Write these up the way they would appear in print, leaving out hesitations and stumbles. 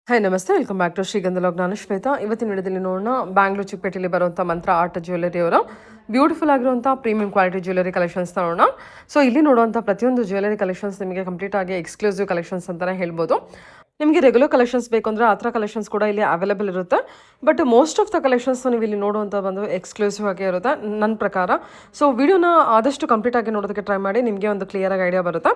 Hi ನಮಸ್ತೆ, welcome back to ಶ್ರೀಗಂಧಲೋಕ್. ನಾನು ಶ್ವೇತಾ. ಇವತ್ತಿನ ವಿಡಿಯೋದಲ್ಲಿ ನೋಡೋಣ ಬ್ಯಾಂಗ್ಳೂರ್ ಚಿಕ್ಕಪೇಟೆಯಲ್ಲಿ ಬರುವಂಥ ಮಂತ್ರ ಆರ್ಟ್ ಜ್ಯುವೆಲರಿ ಅವರ ಬ್ಯೂಟಿಫುಲ್ ಆಗಿರುವಂಥ ಪ್ರೀಮಿಯಂ ಕ್ವಾಲಿಟಿ ಜ್ಯುವೆಲರಿ ಕಲೆಕ್ಷನ್ಸ್ ನೋಡೋಣ. ಸೊ ಇಲ್ಲಿ ನೋಡುವಂಥ ಪ್ರತಿಯೊಂದು ಜ್ಯುವೆಲರಿ ಕಲೆಕ್ಷನ್ಸ್ ನಿಮಗೆ ಕಂಪ್ಲೀಟ್ ಆಗಿ ಎಕ್ಸ್ಕ್ಲೂಸಿವ್ ಕಲೆಕ್ಷನ್ಸ್ ಅಂತಲೇ ಹೇಳ್ಬೋದು. ನಿಮಗೆ ರೆಗ್ಯುಲರ್ ಕಲೆಕ್ಷನ್ಸ್ ಬೇಕು ಅಂದರೆ ಆ ಥರ ಕಲೆಕ್ಷನ್ಸ್ ಕೂಡ ಇಲ್ಲಿ ಅವೈಲೇಬಲ್ ಇರುತ್ತೆ. But most of the collections ನೀವು ಇಲ್ಲಿ ನೋಡುವಂಥ ಬಂದು ಎಕ್ಸ್ಕ್ಲೂಸಿವ್ ಆಗಿ ಇರುತ್ತೆ ನನ್ನ ಪ್ರಕಾರ. ಸೊ ವಿಡಿಯೋನ ಆದಷ್ಟು ಕಂಪ್ಲೀಟ್ ಆಗಿ ನೋಡೋದಕ್ಕೆ ಟ್ರೈ ಮಾಡಿ, ನಿಮಗೆ ಒಂದು ಕ್ಲಿಯರ್ ಆಗಿ ಐಡಿಯಾ ಬರುತ್ತೆ.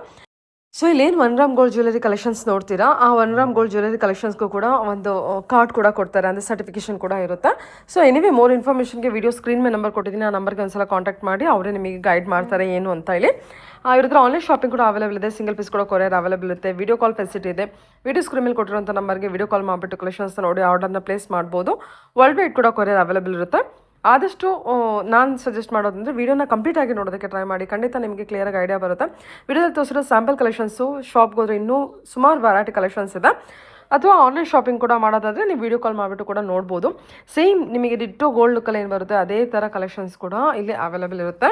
ಸೊ ಇಲ್ಲೇನು 1 ಗ್ರಾಮ್ ಗೋಲ್ಡ್ ಜ್ಯುವೆಲರಿ ಕಲೆಕ್ಷನ್ಸ್ ನೋಡ್ತೀರಾ, ಆ 1 ಗ್ರಾಮ್ ಗೋಲ್ಡ್ ಜ್ಯುವೆಲರಿ ಕಲೆಕ್ಷನ್ಸ್ಗೂ ಕೂಡ ಒಂದು ಕಾರ್ಡ್ ಕೂಡ ಕೊಡ್ತಾರೆ, ಅಂದರೆ ಸರ್ಟಿಫಿಕೇಶನ್ ಕೂಡ ಇರುತ್ತೆ. ಸೊ ಎನಿವೇ ಮೋರ್ ಇನ್ಫಾರ್ಮೇಷನ್ಗೆ ವಿಡಿಯೋ ಸ್ಕ್ರೀನ್ ಮೇಲೆ ನಂಬರ್ ಕೊಟ್ಟಿದ್ದೀನಿ, ಆ ನಂಬರ್ಗೆ ಒಂದ್ಸಲ ಕಾಂಟ್ಯಾಕ್ಟ್ ಮಾಡಿ, ಅವರೇ ನಿಮಗೆ ಗೈಡ್ ಮಾಡ್ತಾರೆ ಏನು ಅಂತ ಹೇಳಿ. ಇವ್ರದ್ರ ಆನ್ಲೈನ್ ಶಾಪಿಂಗ್ ಕೂಡ ಅವೈಲೇಬಲ್ ಇದೆ, ಸಿಂಗಲ್ ಪೀಸ್ ಕೂಡ ಕೊರಿಯರ್ ಅವೈಲೇಬಲ್ ಇರುತ್ತೆ, ವಿಡಿಯೋ ಕಾಲ್ ಫೆಸಿಲಿಟಿ ಇದೆ. ವಿಡಿಯೋ ಸ್ಕ್ರೀನ್ ಮೇಲೆ ಕೊಟ್ಟಿರುವಂಥ ನಂಬರ್ಗೆ ವಿಡಿಯೋ ಕಾಲ್ ಮಾಡಿಬಿಟ್ಟು ಕಲೆಕ್ಷನ್ಸ್ ನೋಡಿ ಆರ್ಡರ್ನ ಪ್ಲೇಸ್ ಮಾಡ್ಬೋದು. ವರ್ಲ್ಡ್ ವೈಡ್ ಕೂಡ ಕೊರಿಯರ್ ಅವೈಲೇಬಲ್ ಇರುತ್ತೆ. ಆದಷ್ಟು ನಾನು ಸಜೆಸ್ಟ್ ಮಾಡೋದಂದರೆ ವಿಡಿಯೋನ ಕಂಪ್ಲೀಟ್ ಆಗಿ ನೋಡೋದಕ್ಕೆ ಟ್ರೈ ಮಾಡಿ, ಖಂಡಿತ ನಿಮಗೆ ಕ್ಲಿಯರಾಗಿ ಐಡಿಯಾ ಬರುತ್ತೆ. ವಿಡಿಯೋದಲ್ಲಿ ತೋರಿಸಿರೋ ಸ್ಯಾಂಪಲ್ ಕಲೆಕ್ಷನ್ಸು ಶಾಪ್ಗೆ ಹೋದರೆ ಇನ್ನೂ ಸುಮಾರು ವೆರೈಟಿ ಕಲೆಕ್ಷನ್ಸ್ ಇದೆ. ಅಥವಾ ಆನ್ಲೈನ್ ಶಾಪಿಂಗ್ ಕೂಡ ಮಾಡೋದಾದರೆ ನೀವು ವಿಡಿಯೋ ಕಾಲ್ ಮಾಡಿಬಿಟ್ಟು ಕೂಡ ನೋಡ್ಬೋದು. ಸೇಮ್ ನಿಮಗೆ ಡಿಟ್ಟೋ ಗೋಲ್ಡ್ ಲುಕ್ಕಲ್ಲಿ ಏನು ಬರುತ್ತೆ ಅದೇ ಥರ ಕಲೆಕ್ಷನ್ಸ್ ಕೂಡ ಇಲ್ಲಿ ಅವೈಲೇಬಲ್ ಇರುತ್ತೆ.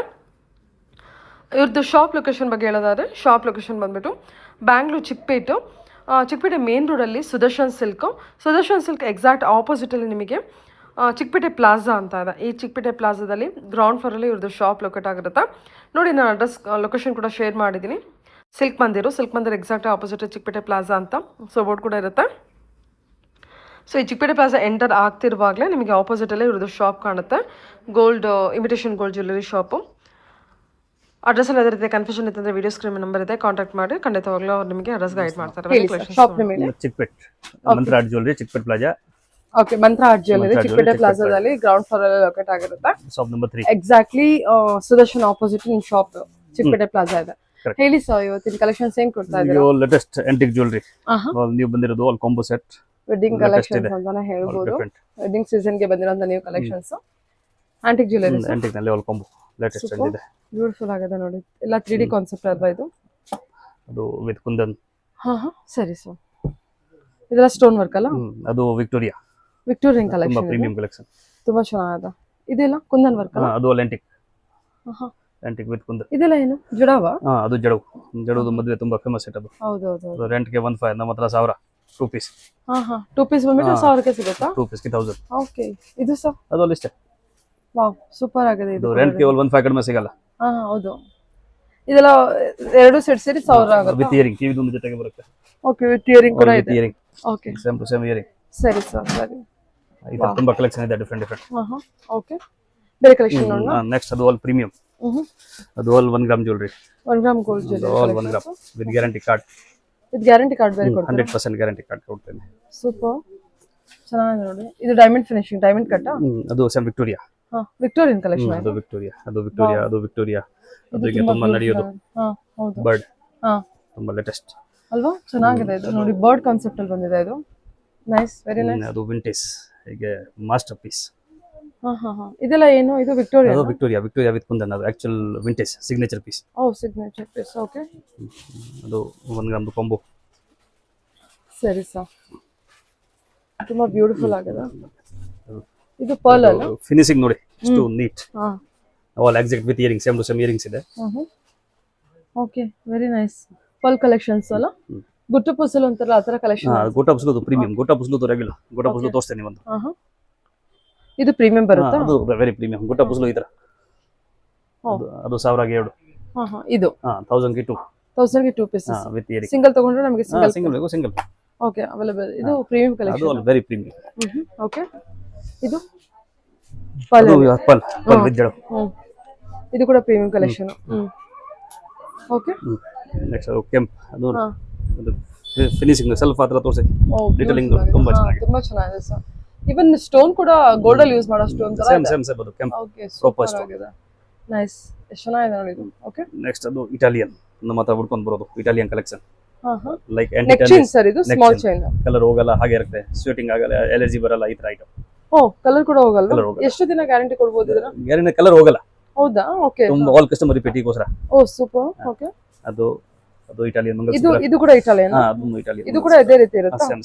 ಇವ್ರದ್ದು ಶಾಪ್ ಲೊಕೇಶನ್ ಬಗ್ಗೆ ಹೇಳೋದಾದರೆ, ಶಾಪ್ ಲೊಕೇಶನ್ ಬಂದುಬಿಟ್ಟು ಬ್ಯಾಂಗ್ಳೂರ್ ಚಿಕ್ಕಪೇಟೆ ಮೇನ್ ರೋಡಲ್ಲಿ ಸುದರ್ಶನ್ ಸಿಲ್ಕ್ ಎಕ್ಸಾಕ್ಟ್ ಆಪೋಸಿಟಲ್ಲಿ ನಿಮಗೆ ಚಿಕ್ಕಪೇಟೆ ಪ್ಲಾಜಾ ಅಂತ ಇದೆ. ಈ ಚಿಕ್ಕಪೇಟೆ ಪ್ಲಾಜಾದಲ್ಲಿ ಗ್ರೌಂಡ್ ಫ್ಲೋರಲ್ಲಿ ಇವ್ರದ್ದು ಶಾಪ್ ಲೊಕೇಟ್ ಆಗಿರುತ್ತೆ. ನೋಡಿ, ನಾನು ಅಡ್ರೆಸ್ ಲೊಕೇಶನ್ ಕೂಡ ಶೇರ್ ಮಾಡಿದ್ದೀನಿ. ಸಿಲ್ಕ್ ಮಂದಿರ್ ಎಕ್ಸಾಕ್ಟ್ ಆಪೋಸಿಟ್ ಚಿಕ್ಕಪೇಟೆ ಪ್ಲಾಜಾ ಅಂತ ಸೊ ಬೋರ್ಡ್ ಕೂಡ ಇರುತ್ತೆ. ಸೊ ಈ ಚಿಕ್ಕಪೇಟೆ ಪ್ಲಾಜಾ ಎಂಟರ್ ಆಗ್ತಿರುವಾಗಲೇ ನಿಮಗೆ ಆಪೋಸಿಟಲ್ಲೇ ಇವ್ರದ್ದು ಶಾಪ್ ಕಾಣುತ್ತೆ, imitation gold jewellery shop. Address ಎಲ್ಲ ಅದೇ ರೀತಿ ಕನ್ಫ್ಯೂಷನ್ ಇತ್ತಂದರೆ ವಿಡಿಯೋ ಸ್ಕ್ರೀನ್ ನಂಬರ್ ಇದೆ, ಕಾಂಟ್ಯಾಕ್ಟ್ ಮಾಡಿ, ಖಂಡಿತವಾಗ್ಲೂ ಅವ್ರು ನಿಮಗೆ ಅಡ್ರೆಸ್ ಗೈಡ್ ಮಾಡ್ತಾರೆ. Mantra art jewellery Chikkapete plaza. Okay, Mantra art jewellery Chikkapete ಪ್ಲಾಜಾದಲ್ಲಿ ಗ್ರೌಂಡ್ ಫ್ಲೋರ್ ಅಲ್ಲಿ ಲೊಕೇಟ್ ಆಗಿರುತ್ತೆ. Shop number 3 exactly Sudarshan opposite ನಿಮ್ ಶಾಪ್ ಚಿಕ್ಕಪೇಟೆ ಪ್ಲಾಜಾ ಇದೆ. ಹೇಳಿ ಸರ್, ಇವತ್ತಿನ ಕಲೆಕ್ಷನ್ಸ್ ಏನ್ ಕೊಡ್ತಾ ಇದ್ದೀರಾ? ಲೇಟೆಸ್ಟ್ ಆಂಟಿಕ್ ಜ್ಯುವೆಲರಿ ನೀವು ಬಂದಿರೋದು all combo set wedding collections ಅಂತಾನೆ ಹೇಳ್ಬೋದು. ವೆಡ್ಡಿಂಗ್ ಸೀಸನ್ ಗೆ ಬಂದಿರೋಂತ new collections antique jewellery. Antique ನಲ್ಲಿ ಆಲ್ ಕಾಂಬೋ ಲೇಟೆಸ್ಟ್ ಇದೆ. ಬ್ಯೂಟಿಫುಲ್ ಆಗಿದೆ ನೋಡಿ, ಎಲ್ಲ 3D ಕಾನ್ಸೆಪ್ಟ್ ಅಲ್ವಾ ಇದು? ಅದು ವಿತ್ ಕುಂದನ್. ಸರಿ ಸರ್. ಇದೆಲ್ಲ ಸ್ಟೋನ್ ವರ್ಕ್ ಅಲ್ಲ? ಅದು ವಿಕ್ಟೋರಿಯನ್ ಕಲೆಕ್ಷನ್, ತುಂಬಾ ಪ್ರೀಮಿಯಂ ಕಲೆಕ್ಷನ್, ತುಂಬಾ ಚೆನ್ನಾಗಿದೆ. ಇದೆಲ್ಲ ಕುಂದನ್ ವರ್ಕ್ ಅಲ್ಲ? ಅದು ಆಂಟಿಕ್ ವಿತ್ ಕುಂದನ್. ಇದೆಲ್ಲ ಏನು ಜಡಾವ? ಅದು ಜಡದು ಮದುವೆ ತುಂಬಾ ಫೇಮಸ್ ಸೆಟ್ ಅದು. ಹೌದು. ರೆಂಟ್ ಗೆ 1500, ನಮ್ಮ ಹತ್ರ 1000 2 ಪೀಸ್. 2 ಪೀಸ್ ಬಂದ್ಬಿಟ್ಟು 1000ಕ್ಕೆ ಸಿಗುತ್ತಾ? 2 ಪೀಸ್ ಗೆ 1000. ಓಕೆ, ಇದು ಸರ್ ಅದು ಅಲ್ಲಿ ಇಷ್ಟೇ. ವಾವ್, ಸೂಪರ್ ಆಗಿದೆ ಇದು. ರೆಂಟ್ ಕೇವಲ 1500 ಕಡಿಮೆ ಸಿಗಲ್ಲ. ಹೌದು. ಇದೆಲ್ಲ ಎರಡು ಸೆಟ್ ಸೇರಿ 1000 ಆಗುತ್ತೆ. ವಿತ್ ಇಯರಿಂಗ್ ಕಿವಿದು ಒಂದು ಜೊತೆಗೆ ಬರುತ್ತೆ. ಓಕೆ, ವಿತ್ ಇಯರಿಂಗ್ ಕೂಡ ಇದೆ. Earring okay, same to same earring. ಸರಿ ಸರ್, ಸರಿ. ಇದು ತುಂಬಾ ಕಲೆಕ್ಷನ್ ಇದೆ, ಡಿಫರೆಂಟ್. ಓಕೆ, ಬೇರೆ ಕಲೆಕ್ಷನ್ ನೋಡೋಣ. ನೆಕ್ಸ್ಟ್ ಅದು ಆಲ್ ಪ್ರೀಮಿಯಂ. ಅದು all 1 gram jewellery. 1 gram gold jewellery all 1 gram with guarantee card. With guarantee card ಬೇರೆ ಕೊಡ್ತಾರೆ. 100% ಗ್ಯಾರಂಟಿ ಕಾರ್ಡ್ ಕೊಡ್ತೇನೆ. ಸೂಪರ್, ಚೆನ್ನಾಗಿದೆ ನೋಡಿ. ಇದು ಡೈಮಂಡ್ ಫಿನಿಶಿಂಗ್, ಡೈಮಂಡ್ ಕಟ್. ಅದು ಸೇಮ್ ವಿಕ್ಟೋರಿಯಾ. Victorian collection. ಅದು ವಿಕ್ಟೋರಿಯಾ. ಅದಕ್ಕೆ ತುಂಬಾ ನಡೆಯೋದು. ಹೌದು, ಬರ್ಡ್. ತುಂಬಾ ಲೇಟೆಸ್ಟ್ ಅಲ್ವಾ? ಚೆನ್ನಾಗಿದೆ ಇದು ನೋಡಿ, ಬರ್ಡ್ ಕಾನ್ಸೆಪ್ಟ್ ಅಲ್ಲಿ ಬಂದಿದೆ ಇದು. Nice, very nice. ಅದು ವಿಂಟೇಜ್ ಹೀಗೆ ಮಾಸ್ಟರ್ ಪೀಸ್. ಇದೆಲ್ಲ ಏನು? ಇದು ವಿಕ್ಟೋರಿಯಾ. ಅದು ವಿಕ್ಟೋರಿಯಾ ವಿತ್ ಕುಂದನ್. ಅದು actual vintage signature piece. Signature piece. Okay, ಅದು 1 ಗ್ರಾಮ್ ಕಾಂಬೋ. ಸರಿ ಸರ್, ತುಂಬಾ ಬ್ಯೂಟಿಫುಲ್ ಆಗಿದೆ. ಇದು ಪರ್ಲ್ ಅಲ್ಲ? ಫಿನಿಶಿಂಗ್ ನೋಡಿ ಎಷ್ಟು neat. All exact with earring, same to same earrings ಇದೆ. Okay, very nice. Pearl collections ಅಲ್ಲ? ಗುಟ್ಟು ಪುಸಲು ಅಂತಾರಲ್ಲ ಆ ತರ ಕಲೆಕ್ಷನ್. ಗೋಟಾ ಪುಸಲು ಪ್ರೀಮಿಯಂ, ಗೋಟಾ ಪುಸಲು ರೆಗ್ಯುಲರ್. ಗೋಟಾ ಪುಸಲು ತೋರಿಸ್ತೇನೆ ಒಂದು. ಇದು ಪ್ರೀಮಿಯಂ ಬರುತ್ತಾ? ಅದು ವೆರಿ ಪ್ರೀಮಿಯಂ ಗೋಟಾ ಪುಸಲು ಈ ತರ. ಅದು 1000 ಗೆ 2. ಇದು 1000 ಗೆ 2. 1000 ಗೆ 2 ಪೀಸಸ್ ವಿತ್ ಇಯರಿಂಗ್. ಸಿಂಗಲ್ ತಗೊಂಡ್ರೆ ನಮಗೆ ಸಿಂಗಲ್ ಬೇಕು, ಸಿಂಗಲ್. Okay, available. ಇದು ಪ್ರೀಮಿಯಂ ಕಲೆಕ್ಷನ್. ಅದು ವೆರಿ ಪ್ರೀಮಿಯಂ. ಓಕೆ, ಇದು ಪರ್ಲ್ ವಿತ್ ಜಡ. ಇದು ಕೂಡ ಪ್ರೀಮಿಯಂ ಕಲೆಕ್ಷನ್. ಓಕೆ, ನೆಕ್ಸ್ಟ್ ಅದು ಕೆಂಪ್. ಅದು ಫಿನಿಶಿಂಗ್ ಸೆಲ್ಫ್ ಹತ್ರ ತೋರಿಸಿ. ಡಿಟೇಲಿಂಗ್ ತುಂಬಾ ಚೆನ್ನಾಗಿದೆ. ತುಂಬಾ ಚೆನ್ನಾಗಿದೆ ಸರ್. ಇವನ್ ಸ್ಟೋನ್ ಕೂಡ ಗೋಲ್ಡ್ ಅಲ್ಲಿ ಯೂಸ್ ಮಾಡೋ ಸ್ಟೋನ್ ತರ ಇದೆ. ಸೇಮ್ ಅದು ಕೆಂಪ್. ಓಕೆ, ಸೂಪರ್ ಆಗಿದೆ. ನೈಸ್, ಎಷ್ಟು ಚೆನ್ನಾಗಿದೆ ನೋಡಿ ಇದು. ಓಕೆ, ನೆಕ್ಸ್ಟ್ ಅದು ಇಟಾಲಿಯನ್. ನಮ್ಮ ಹತ್ರ ಹುಡ್ಕೊಂಡು ಬರೋದು Italian collection. Like neck chain sir, ಇದು ಸ್ಮಾಲ್ ಚೈನ್. ಕಲರ್ ಹೋಗಲ್ಲ, ಹಾಗೆ ಇರುತ್ತೆ. ಸ್ವೆಟಿಂಗ್ ಆಗಲ್ಲ, ಅಲರ್ಜಿ ಬರಲ್ಲ, ಈ ತರ ಐಟಮ್. ಕಲರ್ ಕೂಡ ಹೋಗಲ್ಲ? ಎಷ್ಟು ದಿನ ಗ್ಯಾರಂಟಿ ಕೊಡಬಹುದು ಇದರ? ಗ್ಯಾರಂಟಿ ಕಲರ್ ಹೋಗಲ್ಲ. ಹೌದಾ? ಓಕೆ, ತುಂಬಾ ಆಲ್ ಕಸ್ಟಮರ್ ರಿಪೀಟಿಗೋಸ್ಕರ. ಸೂಪರ್. ಓಕೆ, ಅದು ಇಟಾಲಿಯನ್ ಮಂಗಲ್ಸೂತ್ರ. ಇದು ಕೂಡ ಇಟಾಲಿಯನ್. ಅದು ಇಟಾಲಿಯನ್. ಇದು ಕೂಡ ಇದೇ ರೀತಿ ಇರುತ್ತೆ. ಸೇಮ್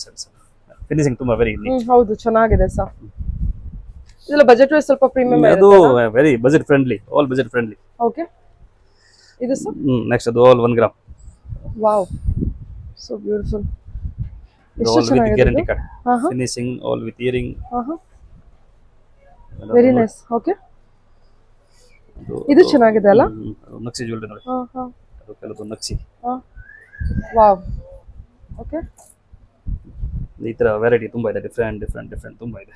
ಫಿನಿಶಿಂಗ್ ತುಂಬಾ ವೆರಿ ನೀಟ್. ಹೌದು, ಚೆನ್ನಾಗಿದೆ ಸರ್. ಇದೆಲ್ಲ ಬಜೆಟ್ ವೈಸ್ ಸ್ವಲ್ಪ ಪ್ರೀಮಿಯಂ ಇದೆ. ಅದು very budget friendly, all budget friendly. Okay, ಇದು ಸರ್. ನೆಕ್ಸ್ಟ್ ಅದು all 1 gram. Wow, so beautiful. ಎಷ್ಟು ಆಲ್ ವಿತ್ ಚೆನ್ನಾಗಿದೆ ಗ್ಯಾರಂಟಿ ಇದು. ಕಾರ್ಡ್, ಹಾ ಹಾ ಫಿನಿಶಿಂಗ್ ಆಲ್ ವಿತ್ ಇಯರಿಂಗ್. ಹಾ ಹಾ ವೆರಿ ನೈಸ್. ಓಕೆ, ಇದು ಚೆನ್ನಾಗಿದೆ ಅಲ್ಲ. ನಕ್ಷಿ ಜ್ಯುವೆಲ್ರಿ ನೋಡಿ, ಹಾ ಹಾ ಅದು ಕೆಲವು ನಕ್ಷಿ. ಹಾ ವಾವ್. ಓಕೆ, ಈ ತರ ವೆರೈಟಿ ತುಂಬಾ ಇದೆ, ಡಿಫ್ರೆಂಟ್ ತುಂಬಾ ಇದೆ.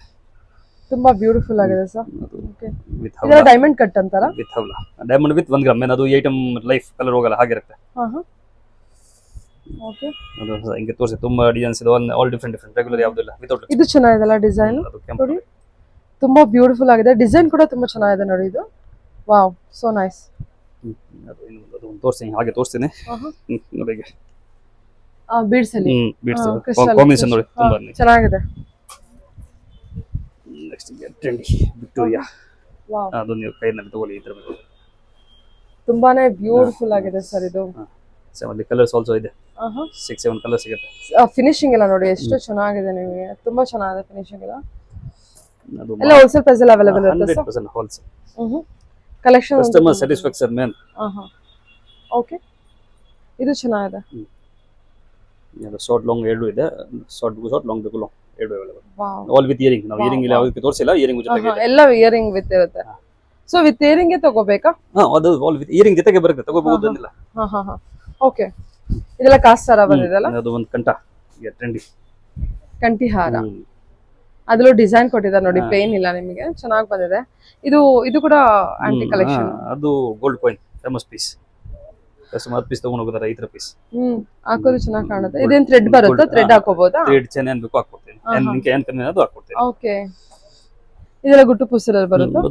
ತುಂಬಾ ಬ್ಯೂಟಿಫುಲ್ ಆಗಿದೆ ಸರ್. ಓಕೆ, ವಿತ್ ಇದೆಲ್ಲ ಡೈಮಂಡ್ ಕಟ್ ಅಂತಾರ. ವಿತ್ ಹವಲ ಡೈಮಂಡ್ ವಿತ್ 1 ಗ್ರಾಮ್. ಅದು ಐಟಮ್ ಲೈಫ್ ಕಲರ್ ಹೋಗಲ್ಲ, ಹಾಗಿರುತ್ತೆ. ಹಾ ಹಾ ಓಕೆ, ಅದು ಹಿಂಗೆ ತೋರಿಸಿ ತುಂಬಾ ಡಿಸೈನ್ಸ್ ಇದೆ, ಆಲ್ ಡಿಫ್ರೆಂಟ್ ರೆಗ್ಯುಲರ್ ಯಾವುದಿಲ್ಲ, ವಿತೌಟ್. ಇದು ಚೆನ್ನಾಗಿದೆಲ್ಲ ಡಿಸೈನ್. ಅದು ಕೆಂಪು ನೋಡಿ ತುಂಬಾ ಬ್ಯೂಟಿಫುಲ್ ಆಗಿದೆ, ಡಿಸೈನ್ ಕೂಡ ತುಂಬಾ ಚೆನ್ನಾಗಿದೆ ನೋಡಿ ಇದು. Wow, so nice. ಅದು ಒಂದು ತೋರಿಸಿ, ಹಾಗೆ ತೋರಿಸ್ತೀನಿ ನೋಡಿ. ಹೀಗೆ ಬೀಡ್ಸ್ ಅಲ್ಲಿ ಬೀಡ್ಸ್ crystal, ಕಾಂಬಿನೇಷನ್ ನೋಡಿ, ತುಂಬಾ ಚೆನ್ನಾಗಿದೆ. Next trendy Victoria. ವಾವ್, ಅದು ನೀವು ಕೈನಲ್ಲಿ ತಗೊಳ್ಳಿ, ಈ ತರ ತುಂಬಾನೇ ಬ್ಯೂಟಿಫುಲ್ ಆಗಿದೆ ಸರ್ ಇದು. 7 ಕಲರ್ಸ್ ಆಲ್ಸೋ ಇದೆ, ಆಹಾ 6-7 ಕಲರ್ಸ್ ಸಿಗುತ್ತೆ. ಫಿನಿಶಿಂಗ್ ಎಲ್ಲ ನೋಡಿ ಎಷ್ಟು ಚೆನ್ನಾಗಿದೆ, ನಿಮಗೆ ತುಂಬಾ ಚೆನ್ನಾಗಿದೆ ಫಿನಿಶಿಂಗ್ ಎಲ್ಲ. ಅದು ಎಲ್ಲ ಹೋಲ್ಸೇಲ್ ಪ್ರೈಸ್ ಅಲ್ಲಿ ಅವೈಲೇಬಲ್ ಇರುತ್ತೆ sir. 100% wholesale. Collection customer satisfaction main. ಆಹಾ ಓಕೆ, ಇದು ಚೆನ್ನಾಗಿದೆ. ಇದು ಶಾರ್ಟ್ ಲಾಂಗ್ ಎರಡು ಇದೆ, ಶಾರ್ಟ್ ಲಾಂಗ್ ಬೇಕು, ಲಾಂಗ್ ಎರಡು available. Wow, all with earring. ನಾವು ಇಯರಿಂಗ್ ಇಲ್ಲ ಯಾವುದಕ್ಕೆ ತೋರಿಸಿಲ್ಲ, ಇಯರಿಂಗ್ ಜೊತೆಗೆ ಇದೆ. ಎಲ್ಲ ಇಯರಿಂಗ್ ವಿತ್ ಇರುತ್ತೆ. ಸೊ ವಿತ್ ಇಯರಿಂಗ್ ತಗೋಬೇಕಾ? ಅದು ಆಲ್ ವಿತ್ ಇಯರಿಂಗ್ ಜೊತೆಗೆ ಬರುತ್ತೆ, ತಗೋಬಹುದು ಅಂತಿಲ್ಲ. ಹಾ ಹಾ ಹಾ ಓಕೆ, ಇದೆಲ್ಲ ಕಾಸ್ಟ್ ಸರ ಬಂದಿದೆಲ್ಲ. ಅದು ಒಂದು ಕಂಠ, ಈಗ ಟ್ರೆಂಡಿ ಕಂಠಿ ಹಾರ, ಅದ್ರಲ್ಲೂ ಡಿಸೈನ್ ಕೊಟ್ಟಿದ್ದಾರೆ ನೋಡಿ, ಪ್ಲೇನ್ ಇಲ್ಲ, ನಿಮಗೆ ಚೆನ್ನಾಗಿ ಬಂದಿದೆ. ಇದು ಕೂಡ ಆಂಟಿ ಕಲೆಕ್ಷನ್. ಅದು gold coin famous piece. Customer piece ತಗೊಂಡು ಹೋಗೋದಾರ, ಈ ತರ ಪೀಸ್ ಹಾಕೋದು ಚೆನ್ನಾಗಿ ಕಾಣುತ್ತೆ. ಇದೇನ್ ಥ್ರೆಡ್ ಬರುತ್ತಾ? ಥ್ರೆಡ್ ಹಾಕೋಬಹುದಾ? ಥ್ರೆಡ್ ಚೈನ್ ಏನ್ ಬೇಕು ಹಾಕೊಡ್ತೀನಿ, ನಿಮಗೆ ಏನ್ ಕಮ್ಮಿ ಅದು ಹಾಕೊಡ್ತೀನಿ. ಓಕೆ, ಇದೆಲ್ಲ ಗುಟ್ಟು ಪುಸ್ತರಲ್ಲಿ ಬರುತ್ತಾ?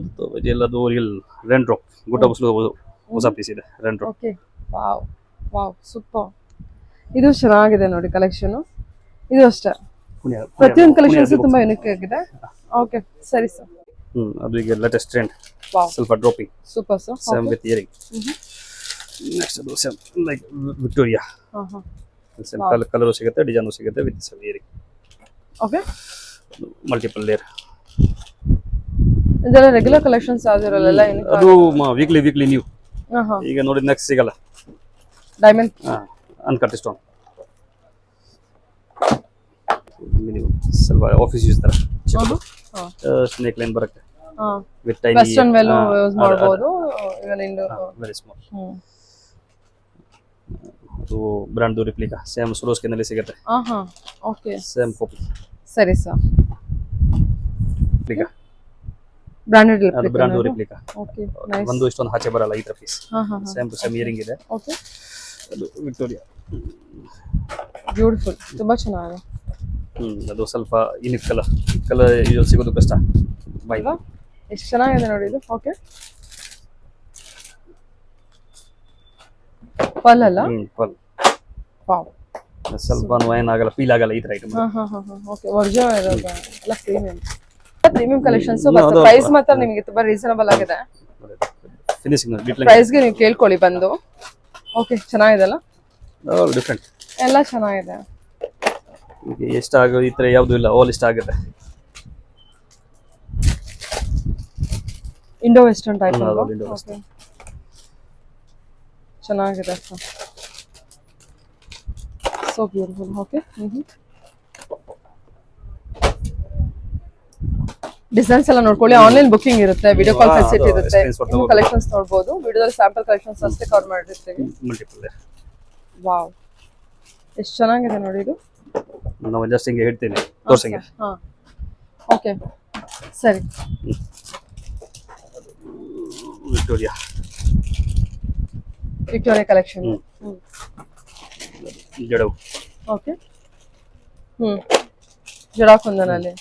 ಇದೆಲ್ಲದು ರಿಯಲ್ ರೆನ್ ಡ್ರಾಪ್ ಗುಡ್ಡ ಬಸ್ಲು ಹೊಸ ಪೀಸ್ ಇದೆ, rain drop. Okay, wow wow super. ಇದು ಚೆನ್ನಾಗಿದೆ ನೋಡಿ ಕಲೆಕ್ಷನ್. ಇದು ಅಷ್ಟೇ, ಪ್ರತಿಯೊಂದು ಕಲೆಕ್ಷನ್ಸ್ ತುಂಬಾ ಯುನಿಕ್ ಆಗಿದೆ. ಓಕೆ ಸರಿ ಸರ್. ಅದು ಈಗ ಲೇಟೆಸ್ಟ್ ಟ್ರೆಂಡ್, ವಾವ್ ಸ್ವಲ್ಪ dropping, super sir. Same with earring. Next ಅದು ಸೇಮ್ ಲೈಕ್ ವಿಕ್ಟೋರಿಯಾ, ಹಾ ಹಾ ಸೇಮ್ ಕಲರ್ ಸಿಗುತ್ತೆ, ಡಿಸೈನ್ ಸಿಗುತ್ತೆ, with same earring. Okay, multiple layer. ಇದೆಲ್ಲ ರೆಗ್ಯುಲರ್ ಕಲೆಕ್ಷನ್ಸ್ ಆಗಿರಲ್ಲ, ಯುನಿಕ್. ಅದು ವೀಕ್ಲಿ ನ್ಯೂ. ಹಾ ಹಾ ಈಗ ನೋಡಿ ನೆಕ್ಸ್ಟ್ ಸಿಗಲ್ಲ, ಡೈಮಂಡ್ ಅನ್ಕಟ್ ಸ್ಟೋನ್. ಮಿನಿಮಮ್ ಸ್ವಲ್ಪ ಆಫೀಸ್ ಯೂಸ್ ತರ ಸ್ನೇಕ್ ಲೈನ್ ಬರುತ್ತೆ, ಹಾ ವಿತ್ ಟೈನಿ ವೆಸ್ಟರ್ನ್ ವೇಲು ಯೂಸ್ ಮಾಡಬಹುದು. ಇವನ್ ಇಂದು ವೆರಿ ಸ್ಮಾಲ್. ಅದು ಬ್ರಾಂಡ್ ರಿಪ್ಲಿಕಾ, ಸೇಮ್ ಸುರೋಸ್ಕಿನ್ ಅಲ್ಲಿ ಸಿಗುತ್ತೆ. ಹಾ ಓಕೆ, ಸೇಮ್ ಕಾಪಿ. ಸರಿ ಸರ್. ರಿಪ್ಲಿಕಾ, ಬ್ರಾಂಡೆಡ್ ಅದು ಬ್ರಾಂಡ್ ರಿಪ್ಲಿಕಾ. Okay nice. ಒಂದು ಇಷ್ಟೊಂದು ಆಚೆ ಬರಲ್ಲ ಈ ತರ ಪೀಸ್. ಹಾ ಹಾ ಸೇಮ್ ಟು ಸೇಮ್ ಇಯರಿಂಗ್ ಇದೆ. ಓಕೆ, ಅದು ವಿಕ್ಟೋರಿಯಾ. ಬ್ಯೂಟಿಫುಲ್, ತುಂಬಾ ಚೆನ್ನಾಗಿದೆ. ಅದು ಸ್ವಲ್ಪ ಯುನಿಕ್ ಕಲರ್ ಯೂಶಲ್ ಸಿಗೋದು ಕಷ್ಟ. ಬೈ ಅಲ್ವಾ, ಎಷ್ಟು ಚೆನ್ನಾಗಿದೆ ನೋಡಿ ಇದು. ಓಕೆ, ಪಲ್ ಅಲ್ಲ. ಪಲ್ ವಾವ್, ಸ್ವಲ್ಪ ಏನಾಗಲ್ಲ, ಫೀಲ್ ಆಗಲ್ಲ ಈ ತರ ಐಟಮ್. ಹಾ ಹಾ ಹಾ ಓಕೆ, ಒರಿಜಿನಲ್ ಇರೋದು ಎಲ್ಲ ಪ್ರೀಮಿಯಂ ಕಲೆಕ್ಷನ್ಸ್. ಮತ್ತೆ ಪ್ರೈಸ್ ಮಾತ್ರ ನಿಮಗೆ ತುಂಬಾ ರೀಸನಬಲ್ ಆಗಿದೆ. ಫಿನಿಶಿಂಗ್ ಪ್ರೈಸ್ ಗೆ ನೀವು ಕೇಳ್ಕೊಳ್ಳಿ ಬಂದು. ಓಕೆ, ಚೆನ್ನಾಗಿದೆ ಅಲ್ಲ, ಡಿಫ್ರೆಂಟ್ ಎಲ್ಲ ಚೆನ್ನಾಗಿದೆ. ಇಷ್ಟ ಆಗೋ ಈ ತರ ಯಾವ್ದು ಇಲ್ಲ, ಆಲ್ ಇಷ್ಟ ಆಗುತ್ತೆ. ಇಂಡೋ ವೆಸ್ಟರ್ನ್ ಟೈಪ್ ಹೌದು, ಅಲ್ವಾ? Indo ಓಕೆ, ಚೆನ್ನಾಗಿದೆ sir, so beautiful. Okay, designs ಎಲ್ಲ ನೋಡ್ಕೊಳ್ಳಿ. ಆನ್ಲೈನ್ ಬುಕಿಂಗ್ ಇರುತ್ತೆ, ವಿಡಿಯೋ ಕಾಲ್ ಫೆಸಿಲಿಟಿ ಇರುತ್ತೆ. ನೀವು ಕಲೆಕ್ಷನ್ಸ್ ನೋಡಬಹುದು. ವಿಡಿಯೋದಲ್ಲಿ ಸ್ಯಾಂಪಲ್ ಕಲೆಕ್ಷನ್ಸ್ ಅಷ್ಟೇ ಕವರ್ ಮಾಡಿರ್ತೀವಿ. ಮಲ್ಟಿಪಲ್. ವಾವ್, ಎಷ್ಟು ಚೆನ್ನಾಗಿದೆ ನೋಡಿ ಇದು. ನಾವು ಜಸ್ಟ್ ಹಿಂಗೆ ಹೇಳ್ತೀನಿ, ತೋರ್ಸಂಗೆ. ಹಾ ಓಕೆ ಸರಿ. Victoria collection. ಜಡವು. ಓಕೆ, ಜಡಾ ಕುಂದನಲ್ಲಿ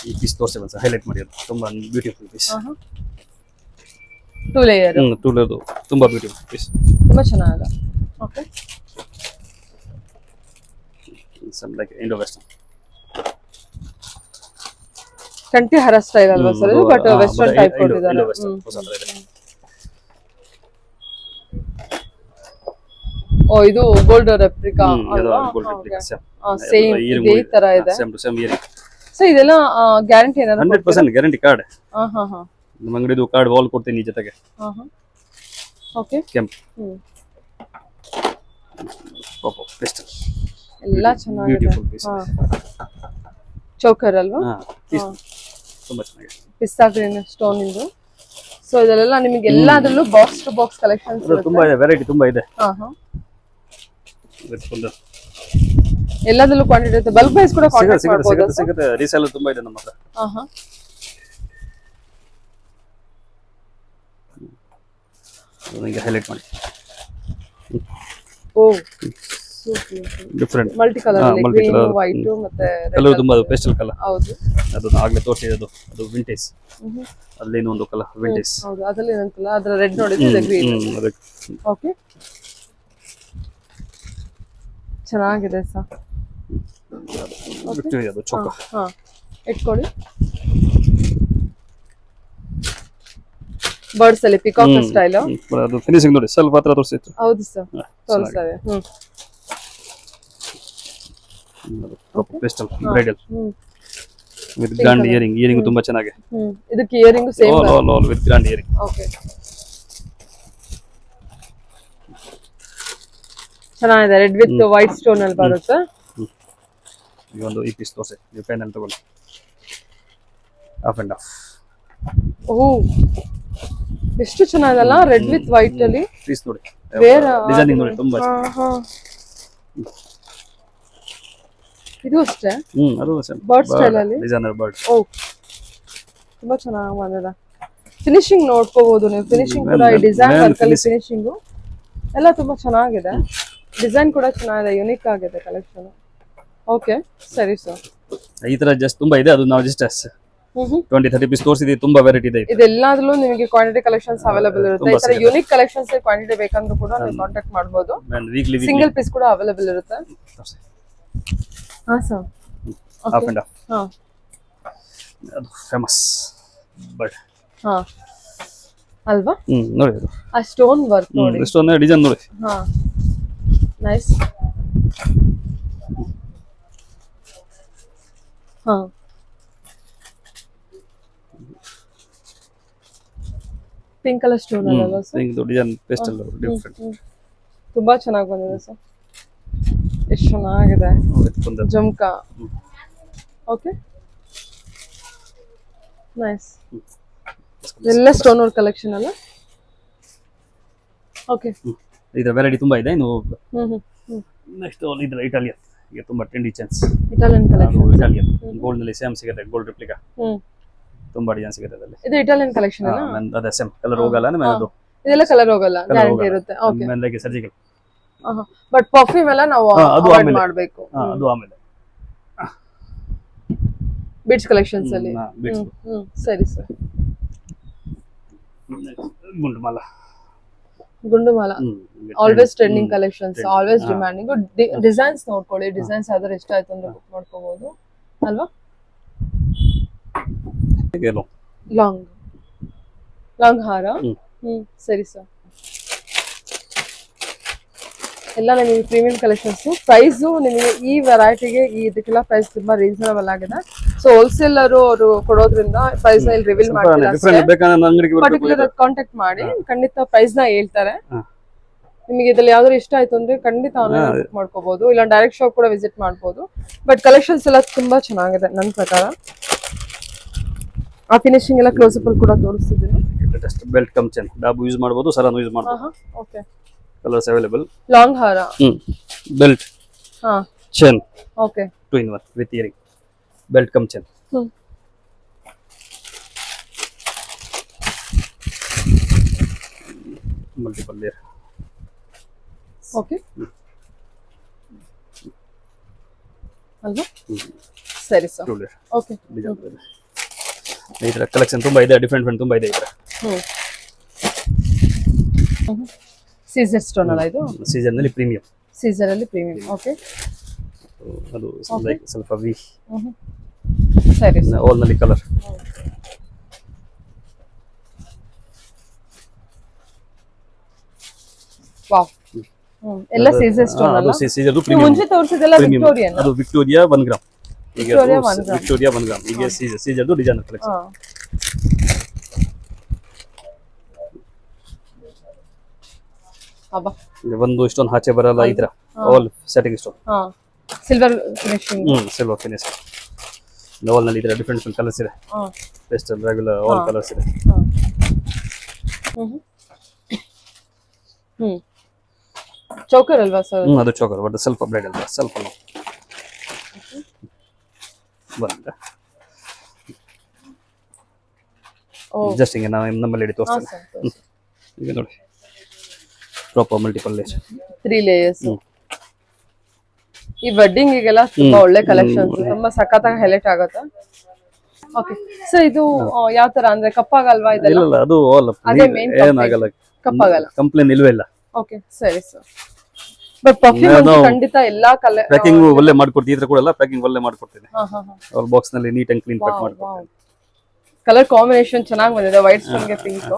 ಈ ಪೀಸ್ ತೋರಿಸಿ ಸರ್, ಹೈಲೈಟ್ ಮಾಡಿ. ಅದು ತುಂಬಾ ಬ್ಯೂಟಿಫುಲ್ ಪೀಸ್. 2 ಲೇಯರ್. 2 ಲೇಯರ್ ತುಂಬಾ ಬ್ಯೂಟಿಫುಲ್ ಪೀಸ್, ತುಂಬಾ ಚೆನ್ನಾಗಿದೆ. Okay, some like Indo western ಕಂಠಿ ಹಾರ ಸ್ಟೈಲ್ ಅಲ್ವಾ ಸರ್ ಇದು? ಬಟ್ ವೆಸ್ಟರ್ನ್ ಟೈಪ್ ಕೊಟ್ಟಿದ್ದಾರೆ. ಓ, ಇದು ಗೋಲ್ಡ್ ರೆಪ್ಲಿಕಾ ಅಲ್ವಾ? ಸೇಮ್ ಇದೇ ತರ ಇದೆ. Same to same earring. So ಇದೆಲ್ಲ ಗ್ಯಾರಂಟಿ ಏನಾದ್ರು? 100% ಗ್ಯಾರಂಟಿ ಕಾರ್ಡ್. ಹಾ ಹಾ ಹಾ ನಮ್ಮ ಅಂಗಡಿದು ಕಾರ್ಡ್ ವಾಲ್ ಕೊಡ್ತೀನಿ ಜೊತೆಗೆ. ಹಾ ಹಾ ಓಕೆ. ಕೆಂಪ್. ಕ್ರಿಸ್ಟಲ್. ಎಲ್ಲ ಚೆನ್ನಾಗಿದೆ. Beautiful piece. ಚೌಕರ್ ಅಲ್ವಾ? ಪೀಸ್ ತುಂಬಾ ಚೆನ್ನಾಗಿದೆ. ಪಿಸ್ತಾ ಗ್ರೀನ್ ಸ್ಟೋನ್ ಇದು. ಸೊ ಇದೆಲ್ಲ ನಿಮಗೆ ಎಲ್ಲಾದ್ರಲ್ಲೂ ಬಾಕ್ಸ್ ಟು ಬಾಕ್ಸ್ ಕಲೆಕ್ಷನ್ಸ್ ಅದು ತುಂಬಾ ಇದೆ, ವೆರೈಟಿ ತುಂಬಾ ಇದೆ. ಎಲ್ಲದರಲ್ಲೂ ಕ್ವಾಂಟಿಟಿ ಇರುತ್ತೆ. ಬಲ್ಕ್ ಪ್ರೈಸ್ ಕೂಡ ಕಾಂಟ್ಯಾಕ್ಟ್ ಮಾಡಬಹುದು. ಸಿಗುತ್ತೆ. ರೀಸೇಲ್ ತುಂಬಾ ಇದೆ ನಮ್ಮ ಹತ್ರ. ಅದನ್ನ ಹೈಲೈಟ್ ಮಾಡಿ. ಓ ಡಿಫರೆಂಟ್ ಮಲ್ಟಿ ಕಲರ್ ಅಲ್ಲಿ ಗ್ರೀನ್ ವೈಟ್ ಮತ್ತೆ ಕಲರ್ ತುಂಬಾ ಪೇಸ್ಟಲ್ ಕಲರ್. ಹೌದು, ಅದನ್ನ ಆಗ್ಲೇ ತೋರಿಸಿದ್ದು. ಅದು ವಿಂಟೇಜ್. ಅಲ್ಲಿ ಇನ್ನೊಂದು ಕಲರ್ ವಿಂಟೇಜ್. ಹೌದು, ಅದರಲ್ಲಿ ಇನ್ನೊಂದು ಕಲರ್. ಅದರ ರೆಡ್ ನೋಡಿದ್ರೆ ಇದು ಗ್ರೀನ್. ಓಕೆ, ಚೆನ್ನಾಗಿದೆ ಸರ್. ಅದು ಚೌಕ. ಇಟ್ಕೊಳ್ಳಿ. ಬರ್ಡ್ಸ್ ಅಲ್ಲಿ ಪಿಕಾಕ್ ಸ್ಟೈಲ್. ಅದು ಫಿನಿಶಿಂಗ್ ನೋಡಿ, ಸ್ವಲ್ಪ ಹತ್ರ ತೋರಿಸಿತ್ತು. ಹೌದು ಸರ್, ತೋರಿಸ್ತದೆ. Pastel bridal with grand earring. Earring ತುಂಬಾ ಚೆನ್ನಾಗಿದೆ. ಇದಕ್ಕೆ earring same all with grand earring. Okay, ಚೆನ್ನಾಗಿದೆ. ರೆಡ್ ವಿತ್ ವೈಟ್ ಸ್ಟೋನ್ ಅಲ್ಲಿ ಬರುತ್ತೆ. ಈ ಒಂದು ಈ ಪೀಸ್ ತೋರಿಸಿ, ನೀವು ಪೆನ್ ಅಲ್ಲಿ ತಗೊಳ್ಳಿ. Of and half. ಓಹ್, ಎಷ್ಟು ಚೆನ್ನಾಗಿದಲ್ಲ. ರೆಡ್ ವಿತ್ ವೈಟ್ ಅಲ್ಲಿ ಪೀಸ್ ನೋಡಿ, ಬೇರೆ ಡಿಸೈನಿಂಗ್ ನೋಡಿ ತುಂಬಾ. ಇದು ಅಷ್ಟೇ. ಅದು ಬರ್ಡ್ ಸ್ಟೈಲ್ ಅಲ್ಲಿ ಡಿಸೈನರ್ ಬರ್ಡ್. ಓ, ತುಂಬಾ ಚೆನ್ನಾಗಿ ಬಂದಿದೆ. ಫಿನಿಶಿಂಗ್ ನೋಡ್ಕೋಬಹುದು ನೀವು. ಫಿನಿಶಿಂಗ್ ಕೂಡ ಈ ಡಿಸೈನ್ ವರ್ಕ್ ಅಲ್ಲಿ ಫಿನಿಶಿಂಗ್ ಎಲ್ಲ ತುಂಬಾ ಚೆನ್ನಾಗಿದೆ. ಡಿಸೈನ್ ಕೂಡ ಚೆನ್ನಾಗಿದೆ, ಯುನಿಕ್ ಆಗಿದೆ ಕಲೆಕ್ಷನ್. ಓಕೆ, ಸರಿ ಸರ್. ಈ ತರ ಜಸ್ಟ್ ತುಂಬಾ ಇದೆ. ಅದು ನಾವು ಜಸ್ಟ್ 20-30 ಪೀಸ್ ತೋರಿಸಿದೀವಿ. ತುಂಬಾ ವೆರೈಟಿ ಇದೆ. ಇದೆಲ್ಲದಲ್ಲೂ ನಿಮಗೆ ಕ್ವಾಂಟಿಟಿ ಕಲೆಕ್ಷನ್ಸ್ ಅವೈಲೇಬಲ್ ಇರುತ್ತೆ. ಈ ತರ ಯುನಿಕ್ ಕಲೆಕ್ಷನ್ಸ್ ಕ್ವಾಂಟಿಟಿ ಬೇಕಂದ್ರೂ ಕೂಡ ನೀವು ಕಾಂಟ್ಯಾಕ್ಟ್ ಮಾಡಬಹುದು. ಸಿಂಗಲ್ ಪೀಸ್ ಕೂಡ ಅವೈಲೇಬಲ್ ಇರುತ್ತೆ. ಹಾ ಸರ್. Half and half. ಅದು ಫೇಮಸ್ ಬರ್ಡ್. ಅಲ್ವಾ? ನೋಡಿ ಅದು ಆ ಸ್ಟೋನ್ ವರ್ಕ್ ನೋಡಿ. ಸ್ಟೋನ್ ಡಿಸೈನ್ ನೋಡಿ. ನೈಸ್. ಪಿಂಕ್ ಕಲರ್ ಸ್ಟೋನ್ ಅಲ್ಲ sir? Pink design pastel different. ತುಂಬಾ ಚೆನ್ನಾಗಿ ಬಂದಿದೆ ಸರ್. ಎಷ್ಟು ಚೆನ್ನಾಗಿದೆ. ಜುಮ್ಕಾ. Okay, nice. ಎಲ್ಲ ಸ್ಟೋನ್ ವರ್ಕ್ ಕಲೆಕ್ಷನ್ ಅಲ್ಲ? ಓಕೆ, ಇದರ ವೆರೈಟಿ ತುಂಬಾ ಇದೆ. ಇನ್ನು ನೆಕ್ಸ್ಟ್ ಇದರ ಇಟಾಲಿಯನ್. ಈಗ ತುಂಬಾ trendy chance. Italian collection. Italian gold ನಲ್ಲಿ ಸೇಮ್ ಸಿಗುತ್ತೆ. ಗೋಲ್ಡ್ ರೆಪ್ಲಿಕಾ ತುಂಬಾ ಡಿಸೈನ್ ಸಿಗುತ್ತೆ ಅದರಲ್ಲಿ. ಇದು ಇಟಾಲಿಯನ್ ಕಲೆಕ್ಷನ್ ಅಲ್ಲ? ಅದೇ ಸೇಮ್ ಕಲರ್ ಹೋಗಲ್ಲ. ಮೇಲೆ ಅದು ಇದೆಲ್ಲ ಕಲರ್ ಹೋಗಲ್ಲ, ಗ್ಯಾರಂಟಿ ಇರುತ್ತೆ. ಓಕೆ, ಮೇಲೆ ಸರ್ಜಿಕಲ್. ಬಟ್ ಪರ್ಫ್ಯೂಮ್ ಎಲ್ಲ ನಾವು ಅವಾಯ್ಡ್ ಮಾಡಬೇಕು. ಅದು ಆಮೇಲೆ ಬಿಟ್ಸ್ ಕಲೆಕ್ಷನ್ಸ್ ಅಲ್ಲಿ. ಸರಿ ಸರ್. ಗುಂಡುಮಾಲ. ಗುಂಡುಮಾಲ always trending collections, always demanding. Designs ನೋಡ್ಕೊಳ್ಳಿ. ಡಿಸೈನ್ಸ್ ಯಾವ್ದಾರು ಇಷ್ಟ ಆಯ್ತು ಅಂದ್ರೆ ಬುಕ್ ಮಾಡ್ಕೋಬಹುದು ಅಲ್ವಾ? ಲಾಂಗ್ ಲಾಂಗ್ ಹಾರ. ಸರಿ ಸರ್. ಎಲ್ಲ ನಿಮಗೆ ಪ್ರೀಮಿಯಂ ಕಲೆಕ್ಷನ್ಸ್. ಪ್ರೈಸ್ ನಿಮಗೆ ಈ ವೆರೈಟಿಗೆ ಇದಕ್ಕೆಲ್ಲ ಪ್ರೈಸ್ ತುಂಬಾ ರೀಸನಬಲ್ ಆಗಿದೆ. ಸೊ ಹೋಲ್ಸೇಲರ್ ಅವರು ಕೊಡೋದ್ರಿಂದ ಪ್ರೈಸ್ ನ ಇಲ್ಲಿ ರಿವೀಲ್ ಮಾಡ್ತಿಲ್ಲ. ಪರ್ಟಿಕ್ಯುಲರ್ ಕಾಂಟ್ಯಾಕ್ಟ್ ಮಾಡಿ, ಖಂಡಿತ ಪ್ರೈಸ್ ನ ಹೇಳ್ತಾರೆ. ನಿಮಗೆ ಇದ್ರಲ್ಲಿ ಯಾವ್ದಾದ್ರು ಇಷ್ಟ ಆಯ್ತು ಅಂದ್ರೆ ಖಂಡಿತ ಆನ್ಲೈನ್ ಬುಕ್ ಮಾಡ್ಕೋಬಹುದು, ಇಲ್ಲ ಡೈರೆಕ್ಟ್ ಶಾಪ್ ಕೂಡ ವಿಸಿಟ್ ಮಾಡಬಹುದು. ಬಟ್ ಕಲೆಕ್ಷನ್ಸ್ ಎಲ್ಲ ತುಂಬಾ ಚೆನ್ನಾಗಿದೆ ನನ್ನ ಪ್ರಕಾರ. ಆ ಫಿನಿಶಿಂಗ್ ಎಲ್ಲ ಕ್ಲೋಸ್ ಅಪ್ ಅಲ್ಲಿ ಕೂಡ ತೋರಿಸ್ತಿದ್ದೀನಿ. ಬೆಲ್ಟ್ ಕಮ್ ಚೆನ್ ಡಾಬ್ ಯೂಸ್ ಮಾಡಬಹುದು, ಸರನು ಯೂಸ್ ಮಾಡಬಹುದು. Okay, colours available. ಲಾಂಗ್ ಹಾರ, belt, chain. Okay, 2-in-1 with earring. Belt cum chain. Multiple layer. Okay ಅಲ್ವಾ? ಸರಿ ಸರ್. ಓಕೆ, ಈ ತರ ಕಲೆಕ್ಷನ್ ತುಂಬಾ ಇದೆ. ಡಿಫರೆಂಟ್ ತುಂಬಾ ಇದೆ ಈ ತರ. ಸೀಸರ್ ಸ್ಟೋನ್ ಅಲ್ಲ ಇದು? ಸೀಸರ್ ನಲ್ಲಿ ಪ್ರೀಮಿಯಂ. ಸೀಸರ್ ಅಲ್ಲಿ ಪ್ರೀಮಿಯಂ. ಓಕೆ, ಅದು ಸ್ವಲ್ಪ ವಿ. ಸರಿ ಸರ್. ಆಲ್ ನಲ್ಲಿ ಕಲರ್. ವಾವ್, ಎಲ್ಲ ಸೀಸರ್ ಸ್ಟೋನ್ ಅಲ್ಲ? ಅದು ಸೀಸರ್ ಅದು ಪ್ರೀಮಿಯಂ. ಮುಂಚೆ ತೋರಿಸಿದೆಲ್ಲ ವಿಕ್ಟೋರಿಯನ್. ಅದು ವಿಕ್ಟೋರಿಯಾ 1 ಗ್ರಾಮ್. ಈಗ ವಿಕ್ಟೋರಿಯಾ 1 ಗ್ರಾಮ್. ಈಗ ಸೀಸರ್ ಅದು ಡಿಸೈನರ್ ಕಲೆಕ್ಷನ್. ಅಬ್ಬಾ, ಒಂದು ಇಷ್ಟೊಂದು ಆಚೆ ಬರಲ್ಲ ಈ ತರ. All setting stone. Silver finishing. Silver finish. ಲೋವಲ್ ನಲ್ಲಿ ಇದೆ ಡಿಫರೆಂಟ್ ಕಲರ್ಸ್ ಇದೆ. ಪೇಸ್ಟಲ್ ರೆಗ್ಯುಲರ್ ಆಲ್ ಕಲರ್ಸ್ ಇದೆ. ಚೌಕರ್ ಅಲ್ವಾ ಸರ್? ಅದು ಚೋಕರ್ ಬಟ್ ಸ್ವಲ್ಪ ಬ್ರೈಡ್ ಅಲ್ವಾ ಸ್ವಲ್ಪ ಬಂದ ಜಸ್ಟ್ ಹಿಂಗೆ ನಾವು ನಮ್ಮಲ್ಲಿ ಇಡಿ ತೋರಿಸ್ತೇನೆ. ಈಗ ನೋಡಿ ಪ್ರಾಪರ್ ಮಲ್ಟಿಪಲ್ ಲೇಯರ್ಸ್ 3 ಲೇಯರ್ಸ್. ಈ ವೆಡ್ಡಿಂಗಿಗೆಲ್ಲ ತುಂಬಾ ಒಳ್ಳೆ ಕಲೆಕ್ಷನ್ಸ್, ತುಂಬಾ ಸಖತ್ತಾಗಿ ಹೈಲೈಟ್ ಆಗುತ್ತೆ. ಓಕೆ ಸರ್, ಇದು ಯಾವ ತರ ಅಂದ್ರೆ ಕಪ್ಪಾಗಲ್ವಾ ಇದೆಲ್ಲ? ಇಲ್ಲ ಅದು ಆಲ್ ಏನಾಗಲ್ಲ, ಕಪ್ಪಾಗಲ್ಲ, ಕಂಪ್ಲೇಂಟ್ ಇಲ್ವೇ ಇಲ್ಲ. ಓಕೆ ಸರಿ ಸರ್. ಬಟ್ ಪರ್ಫ್ಯೂಮ್ ಅಂತೂ ಖಂಡಿತ ಎಲ್ಲಾ ಕಲರ್ ಪ್ಯಾಕಿಂಗ್ ಒಳ್ಳೆ ಮಾಡ್ಕೊಡ್ತೀವಿ. ಇದ್ರ ಕೂಡ ಎಲ್ಲ ಪ್ಯಾಕಿಂಗ್ ಒಳ್ಳೆ ಮಾಡ್ಕೊಡ್ತೀನಿ. ಅವ್ರ ಬಾಕ್ಸ್ ನಲ್ಲಿ ನೀಟ್ ಅಂಡ್ ಕ್ಲೀನ್ ಪ್ಯಾಕ್ ಮಾಡ್ಕೊಡ್ತೀನಿ. ಕಲರ್ ಕಾಂಬಿನೇಷನ್ ಚೆನ್ನಾಗಿ ಬಂದಿದೆ, ವೈಟ್ ಸ್ಟೋನ್ ಗೆ ಪಿಂಕ್.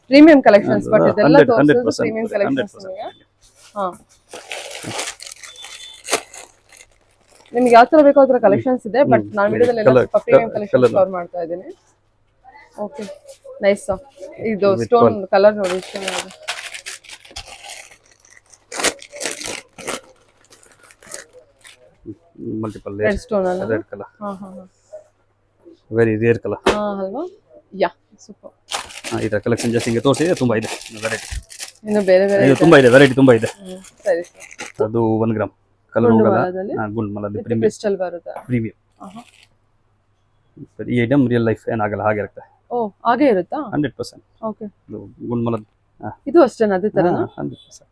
ಪ್ರೀಮಿಯಂ ಕಲೆಕ್ಷನ್ಸ್, ಬಟ್ ಇದೆಲ್ಲ ತೋರಿಸೋದು ಪ್ರೀಮಿಯಂ ಕಲೆಕ್ಷನ್ಸ್ ನಿಮಗೆ. ನಿಮ್ಗೆ ಯಾವ ತರ ಬೇಕೋ ಆ ತರ ಕಲೆಕ್ಷನ್ಸ್ ಇದೆ, ಬಟ್ ನಾನು ವಿಡಿಯೋದಲ್ಲಿ ಎಲ್ಲ ಸ್ವಲ್ಪ ಪ್ರೀಮಿಯಂ ಕಲೆಕ್ಷನ್ಸ್ ಕವರ್ ಮಾಡ್ತಾ ಇದ್ದೀನಿ. Okay nice. ಇದು ಸ್ಟೋನ್ ಕಲರ್ ನೋಡಿ ಚೆನ್ನಾಗಿದೆ. ಮಲ್ಟಿಪಲ್ ರೆಡ್ ಸ್ಟೋನ್ ಅಲ್ಲ? Red colour. Very rare colour ಅಲ್ವಾ? Yeah super. ಇದರ ಕಲೆಕ್ಷನ್ ಜಸ್ಟ್ ಹಿಂಗೆ ತೋರಿಸಿ, ತುಂಬಾ ಇದೆ ವೆರೈಟಿ. ಇನ್ನು ಬೇರೆ ಬೇರೆ ಇದು ತುಂಬಾ ಇದೆ, ವೆರೈಟಿ ತುಂಬಾ ಇದೆ. ಸರಿ ಸರ್. ಅದು 1 ಗ್ರಾಮ್ ಕಲರ್ ಹೋಗಲ್ಲ. ಗುಂಡ್ ಮಲದ ಪ್ರೀಮಿಯಂ ಕ್ರಿಸ್ಟಲ್ ಬರುತ್ತೆ. ಪ್ರೀಮಿಯಂ. ಈ ಐಟಮ್ ರಿಯಲ್ ಲೈಫ್ ಏನಾಗಲ್ಲ, ಹಾಗೆ ಇರುತ್ತೆ. ಓ ಹಾಗೆ ಇರುತ್ತಾ? 100%. ಓಕೆ. ಗುಂಡ್ ಮಲದ ಇದು ಅಷ್ಟೇನಾ? ಅದೇ ತರನಾ? 100%.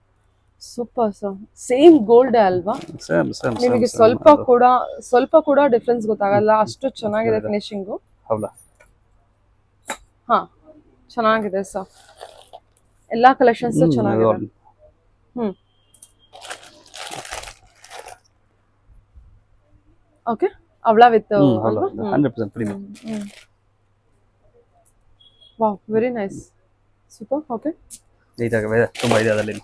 Super sir. ಸೇಮ್ ಗೋಲ್ಡ್ ಅಲ್ವಾ? ಸೇಮ್ ನಿಮಗೆ ಸ್ವಲ್ಪ ಕೂಡ ಡಿಫರೆನ್ಸ್ ಗೊತ್ತಾಗಲ್ಲ, ಅಷ್ಟು ಚೆನ್ನಾಗಿದೆ ಫಿನಿಶಿಂಗು. ಹೌದಾ? ಹಾ ಚೆನ್ನಾಗಿದೆ ಸರ್. ಎಲ್ಲಾ ಕಲೆಕ್ಷನ್ಸ್ ಚೆನ್ನಾಗಿದೆ. ಓಕೆ. ಅವಳ with 100% premium. Wow, very nice, super. Okay. ಇದಾಗವೆ ತುಂಬಾ ಇದೆ ಅದರಲ್ಲಿ.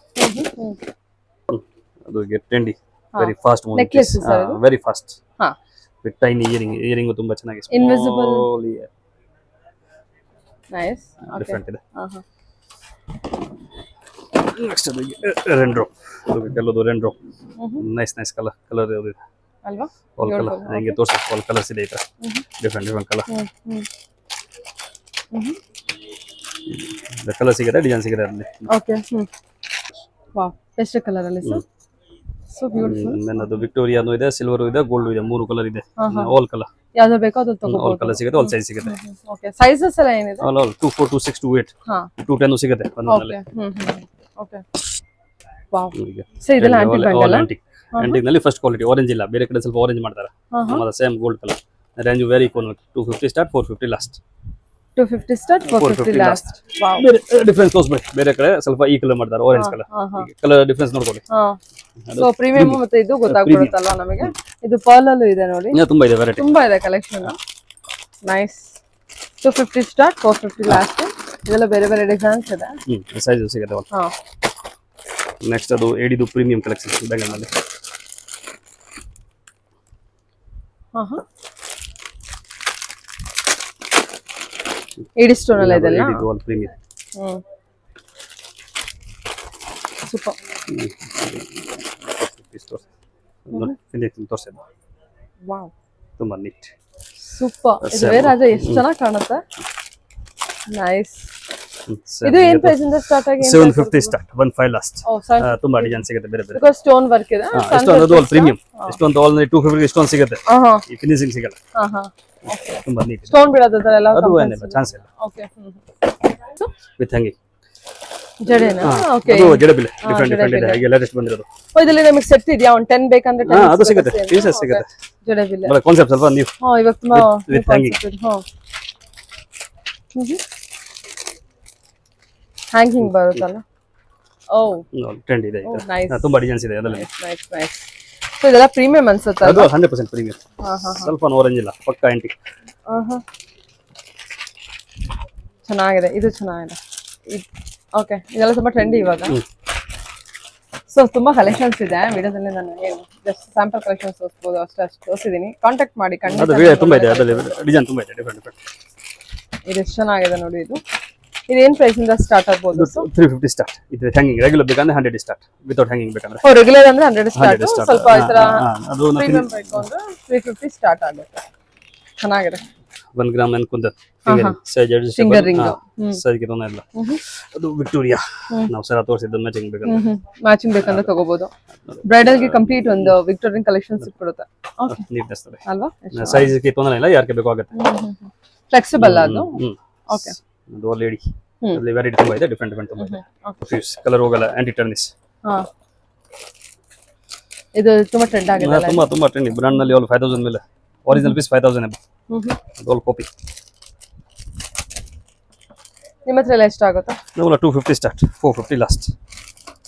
ಅದು trendy, very fast moving necklace sir ಇದು? Very fast. ಹಾ. ವಿತ್ ಟೈನಿ ಇಯರಿಂಗ್ ತುಂಬಾ ಚೆನ್ನಾಗಿದೆ. ಇನ್ವಿಸಿಬಲ್. ನೈಸ್. ಡಿಫರೆಂಟ್ ಇದೆ. ಹಾ. ನೆಕ್ಸ್ಟ್ ಅದು ರೆಂಡ್ರೋ. ಅದು ಕೆಲವು ರೆಂಡ್ರೋ ನೈಸ್ ಕಲರ್ ಇದೆ ಅಲ್ವಾ? ಆಲ್ ಕಲರ್ ಹಿಂಗೆ ತೋರಿಸಿ, ಆಲ್ ಕಲರ್ಸ್ ಇದೆ ಈಗ. Different colour. ಕಲರ್ ಸಿಗುತ್ತೆ, ಡಿಸೈನ್ ಸಿಗುತ್ತೆ ಅದರಲ್ಲಿ. ಓಕೆ. ವಾವ್, ಪೇಸ್ಟಲ್ ಕಲರ್ ಅಲ್ಲಿ ಸರ್. So beautiful. ದೆನ್ ಅದು ವಿಕ್ಟೋರಿಯಾನು ಇದೆ, ಸಿಲ್ವರ್ ಇದೆ, ಗೋಲ್ಡ್ ಇದೆ, 3 ಕಲರ್ ಇದೆ. ಆಲ್ ಕಲರ್ ಯಾವ್ದು ಬೇಕೋ ಅದು ತಗೋಬಹುದು. ಆಲ್ ಕಲರ್ ಸಿಗುತ್ತೆ, ಆಲ್ ಸೈಜ್ ಸಿಗುತ್ತೆ. ಓಕೆ. ಸೈಜಸ್ ಎಲ್ಲ ಏನಿದೆ? ಆಲ್ 24, 26, 28. ಹಾ, 210 ಸಿಗುತ್ತೆ ಒಂದೊಂದರಲ್ಲಿ. ಓಕೆ. ವಾವ್. ಸೊ ಇದೆಲ್ಲ ಆಂಟಿಕ್ ಬ್ಯಾಂಡ್ ಅಲ್ಲ? ಆಂಟಿಕ್ ನಲ್ಲಿ ಫಸ್ಟ್ ಕ್ವಾಲಿಟಿ. ಆರೆಂಜ್ ಇಲ್ಲ, ಬೇರೆ ಕಡೆ ಸ್ವಲ್ಪ ಆರೆಂಜ್ ಮಾಡ್ತಾರೆ. ನಮ್ಮದು same gold colour. Range very ಕೋನ್. 250 start, 450 last. 250 start, 450 last. Wow. Difference ತೋರಿಸ್ಬೇಡಿ, ಬೇರೆ ಕಡೆ ಸ್ವಲ್ಪ ಈ ಕಲರ್ ಮಾಡ್ತಾರೆ, ಆರೆಂಜ್ ಕಲರ್ ಡಿಫರೆನ್ಸ್ ನೋಡ್ಕೊಳ್ಳಿ. ಸೊ ಪ್ರೀಮಿಯಂ ಮತ್ತೆ ಇದು ಗೊತ್ತಾಗ್ಬಿಡುತ್ತಲ್ವಾ ನಮಗೆ. ಇದು ಪರ್ಲ್ ಅಲ್ಲೂ ಇದೆ ನೋಡಿ, ತುಂಬಾ ಇದೆ ವೆರೈಟಿ, ತುಂಬಾ ಇದೆ ಕಲೆಕ್ಷನ್. ನೈಸ್. 250 start, 450 last. ಇದೆಲ್ಲ ಬೇರೆ ಬೇರೆ ಡಿಸೈನ್ಸ್ ಇದೆ. ಸೈಜ್ ಸಿಗುತ್ತೆ. ನೆಕ್ಸ್ಟ್ ಅದು ಏಡಿದು ಪ್ರೀಮಿಯಂ ಕಲೆಕ್ಷನ್ ಬೆಂಗಳೂರಿನಲ್ಲಿ. ಏಡಿ ಸ್ಟೋನ್ ಅಲ್ಲ ಇದೆಲ್ಲ? ಏಡಿದು ಆಲ್ ಪ್ರೀಮಿಯಂ. ಸೂಪರ್. ಫಿನಿಶಿಂಗ್ ತೋರಿಸಿದ್ದು. ವಾವ್, ತುಂಬಾ ನೀಟ್, ಸೂಪರ್. ಇದು ವೇರ್ ಆದ್ರೆ ಎಷ್ಟು ಚೆನ್ನಾಗಿ ಕಾಣುತ್ತೆ. ನೈಸ್. ಇದು ಏನ್ ಪ್ರೈಸ್ ಇಂದ ಸ್ಟಾರ್ಟ್ ಆಗಿ? 750 ಸ್ಟಾರ್ಟ್, 15 ಲಾಸ್ಟ್. ತುಂಬಾ ಡಿಸೈನ್ ಸಿಗುತ್ತೆ ಬೇರೆ ಬೇರೆ. ಬಿಕಾಸ್ ಸ್ಟೋನ್ ವರ್ಕ್ ಇದೆ. ಇಷ್ಟೊಂದು ಆಲ್ ಪ್ರೀಮಿಯಂ. ಇಷ್ಟೊಂದು ಆಲ್ 250 ಇಷ್ಟೊಂದು ಸಿಗುತ್ತೆ. ಈ ಫಿನಿಶಿಂಗ್ ಸಿಗಲ್ಲ. ತುಂಬಾ ನೀಟ್. ಸ್ಟೋನ್ ಬಿಡೋದು ಅದೆಲ್ಲ ಅದು ಏನಿಲ್ಲ, ಚಾನ್ಸ್ ಇಲ್ಲ. ಓಕೆ. ವಿತ್ ಹ್ಯಾಂಗಿಂಗ್ ಜಡೆನಾ? ಓಕೆ. ಅದು ಜಡೆಬಿಲೆ ಡಿಫರೆಂಟ್ ಇದೆ, ಈಗ ಲೇಟೆಸ್ಟ್ ಬಂದಿರೋದು. ಓ, ಇದರಲ್ಲಿ ನಮಗೆ ಸೆಟ್ ಇದೆಯಾ? ಒಂದು 10 ಬೇಕಂದ್ರೆ 10 ಅದು ಸಿಗುತ್ತೆ, ಪೀಸಸ್ ಸಿಗುತ್ತೆ. ಜಡೆಬಿಲೆ ಬಲ ಕಾನ್ಸೆಪ್ಟ್ ಸ್ವಲ್ಪ ನೀವು. ಇವಾಗ ತುಂಬಾ ವಿತ್ ಹ್ಯಾಂಗಿಂಗ್. ಹ್ಯಾಂಗಿಂಗ್ ಬರುತ್ತಲ್ಲ. ಓ, ಟ್ರೆಂಡ್ ಇದೆ ಈಗ. ನೈಸ್. ತುಂಬಾ ಡಿಸೈನ್ಸ್ ಇದೆ ಅದರಲ್ಲಿ. Nice nice. ಸೊ ಇದೆಲ್ಲ ಪ್ರೀಮಿಯಂ ಅನ್ಸುತ್ತೆ. ಅದು 100% ಪ್ರೀಮಿಯಂ. ಸ್ವಲ್ಪ ಆರೆಂಜ್ ಇಲ್ಲ, ಪಕ್ಕ ಆಂಟಿಕ್. ಚೆನ್ನಾಗಿದೆ, ಇದು ಚೆನ್ನಾಗಿದೆ. ಓಕೆ, ಇದೆಲ್ಲ ತುಂಬಾ ಟ್ರೆಂಡಿ ಇವಾಗ. ಸೊ ತುಂಬಾ ಕಲೆಕ್ಷನ್ಸ್ ಇದೆ. ವಿಡಿಯೋದಲ್ಲಿ ನಾನು ಜಸ್ಟ್ ಸ್ಯಾಂಪಲ್ ಕಲೆಕ್ಷನ್ಸ್ ತೋರಿಸ್ಬೋದು, ಅಷ್ಟು ತೋರಿಸಿದ್ದೀನಿ. ಕಾಂಟ್ಯಾಕ್ಟ್ ಮಾಡಿ ಖಂಡಿತ. ಅದು ತುಂಬಾ ಇದೆ, ಅದರಲ್ಲಿ ಡಿಸೈನ್ ತುಂಬಾ ಇದೆ ಡಿಫರೆಂಟ್. ಇದು ಎಷ್ಟು ಚೆನ್ನಾಗಿದೆ ನೋಡಿ. ಇದು ಇದೇನ್ ಪ್ರೈಸ್ ಇಂದ ಸ್ಟಾರ್ಟ್ ಆಗ್ಬೋದು ಸರ್? 350 ಸ್ಟಾರ್ಟ್. ಇದು ಹ್ಯಾಂಗಿಂಗ್ ರೆಗ್ಯುಲರ್ ಬೇಕಂದ್ರೆ 100 ಸ್ಟಾರ್ಟ್, ವಿತೌಟ್ ಹ್ಯಾಂಗಿಂಗ್ ಬೇಕಂದ್ರೆ ಓ ರೆಗ್ಯುಲರ್ ಅಂದ್ರೆ 100 ಸ್ಟಾರ್ಟ್, 100 start. ಸ್ವಲ್ಪ ಈ ತರ ಅದು ಪ್ರೀಮಿಯಂ ಬೇಕು ಅಂದ್ರೆ 350 ಸ್ಟಾರ್ಟ್ ಆಗುತ್ತೆ. ಚೆನ್ನಾಗಿದೆ. 1 ಗ್ರಾಮ್ ಅನ್ಕೊಂತ ಸೈಜ್ ಫಿಂಗರ್ ರಿಂಗ್ ಸೈಜ್ ಗೆ ಇಲ್ಲ. ಅದು ವಿಕ್ಟೋರಿಯಾ ನಾವು ಸರ ತೋರಿಸಿದ್ದು ಮ್ಯಾಚಿಂಗ್ ಬೇಕಂದ್ರೆ ಮ್ಯಾಚಿಂಗ್ ಬೇಕಂದ್ರೆ ತಗೋಬಹುದು. ಬ್ರೈಡಲ್ ಗೆ ಕಂಪ್ಲೀಟ್ ಒಂದು ವಿಕ್ಟೋರಿಯನ್ ಕಲೆಕ್ಷನ್ ಸಿಕ್ಬಿಡುತ್ತೆ. ಓಕೆ ನೀಟ್ನೆಸ್ ಇದೆ ಅಲ್ವಾ? ಸೈಜ್ ಗೆ ತೊಂದರೆ ಇಲ್ಲ, ಯಾರಿಗೆ ಬೇಕು ಆಗುತ್ತೆ. ಫ್ಲೆಕ್ಸಿಬಲ್ ಅದು. ಓಕೆ ಅದು ಲೇಡಿ ಅಲ್ಲಿ ವೆರೈಟಿ ತುಂಬಾ ಇದೆ, ಡಿಫರೆಂಟ್ ಡಿಫರೆಂಟ್ ತುಂಬಾ ಇದೆ. ಫ್ಯೂಸ್ ಕಲರ್ ಹೋಗಲ್ಲ, ಆಂಟಿ ಟರ್ನಿಸ್. ಹಾ ಇದು ತುಂಬಾ ಟ್ರೆಂಡ್ ಆಗಿದೆ ಅಲ್ಲ? ತುಂಬಾ ತುಂಬಾ ಟ್ರೆಂಡ್. ಬ್ರಾಂಡ್ ನಲ್ಲಿ ಆಲ್ 5000 ಮೇಲೆ, ಒರಿಜಿನಲ್ ಪೀಸ್ 5000 ಅಬ್. ಅದು ಆಲ್ ಕಾಪಿ. ನಿಮ್ಮ ಹತ್ರ ಎಲ್ಲ ಎಷ್ಟಾಗುತ್ತೆ? ನಾವು 250 ಸ್ಟಾರ್ಟ್, 450 ಲಾಸ್ಟ್.